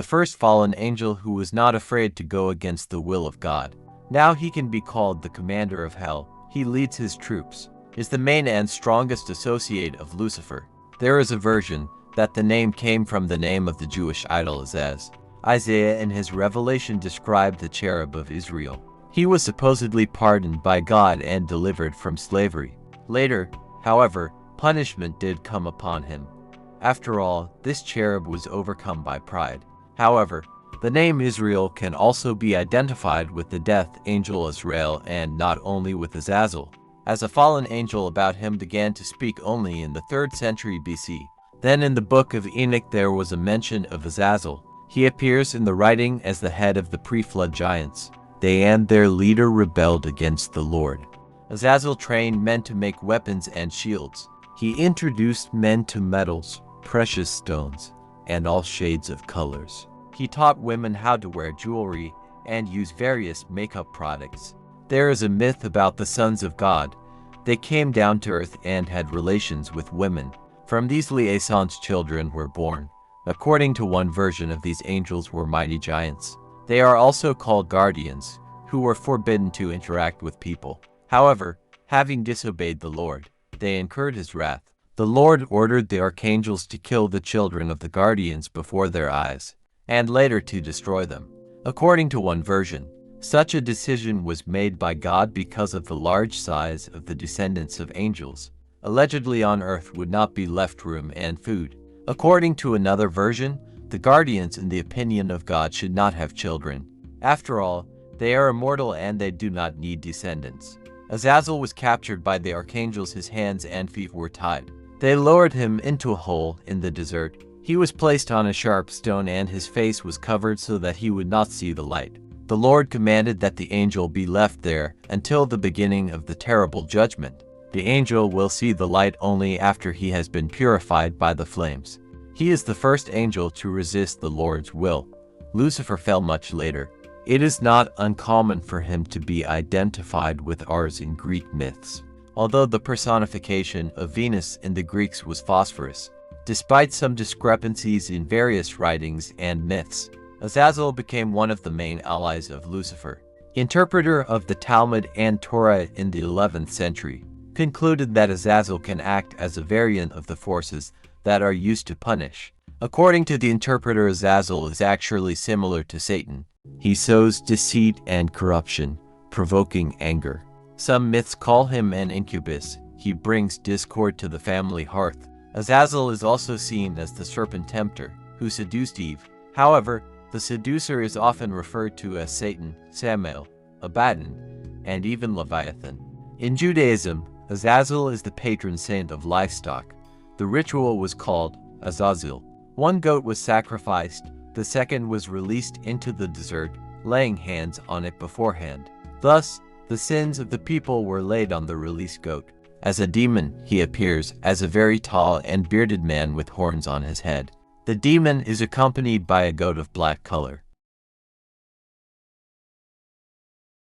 first fallen angel who was not afraid to go against the will of God. Now he can be called the commander of hell. He leads his troops, is the main and strongest associate of Lucifer. There is a version that the name came from the name of the Jewish idol Azaz. Isaiah in his revelation described the cherub of Israel. He was supposedly pardoned by God and delivered from slavery. Later, however, punishment did come upon him. After all, this cherub was overcome by pride. However, the name Israel can also be identified with the death angel Azrael and not only with Azazel, as a fallen angel about him began to speak only in the 3rd century BC. Then in the book of Enoch there was a mention of Azazel. He appears in the writing as the head of the pre-flood giants. They and their leader rebelled against the Lord. Azazel trained men to make weapons and shields. He introduced men to metals, precious stones, and all shades of colors. He taught women how to wear jewelry and use various makeup products. There is a myth about the sons of God. They came down to earth and had relations with women. From these liaisons children were born. According to one version of these angels were mighty giants. They are also called guardians, who were forbidden to interact with people. However, having disobeyed the Lord, they incurred his wrath. The Lord ordered the archangels to kill the children of the guardians before their eyes, and later to destroy them. According to one version, such a decision was made by God because of the large size of the descendants of angels. Allegedly on earth would not be left room and food. According to another version, the guardians in the opinion of God should not have children. After all, they are immortal and they do not need descendants. Azazel was captured by the archangels. His hands and feet were tied. They lowered him into a hole in the desert. He was placed on a sharp stone and his face was covered so that he would not see the light. The Lord commanded that the angel be left there until the beginning of the terrible judgment. The angel will see the light only after he has been purified by the flames. He is the first angel to resist the Lord's will. Lucifer fell much later. It is not uncommon for him to be identified with Ars in Greek myths, although the personification of Venus in the Greeks was phosphorus. Despite some discrepancies in various writings and myths, Azazel became one of the main allies of Lucifer. Interpreter of the Talmud and Torah in the 11th century concluded that Azazel can act as a variant of the forces that are used to punish. According to the interpreter, Azazel is actually similar to Satan. He sows deceit and corruption, provoking anger. Some myths call him an incubus. He brings discord to the family hearth. Azazel is also seen as the serpent tempter who seduced Eve. However, the seducer is often referred to as Satan, Samael, Abaddon, and even Leviathan. In Judaism, Azazel is the patron saint of livestock. The ritual was called Azazel. One goat was sacrificed, the second was released into the desert, laying hands on it beforehand. Thus, the sins of the people were laid on the released goat. As a demon, he appears as a very tall and bearded man with horns on his head. The demon is accompanied by a goat of black color.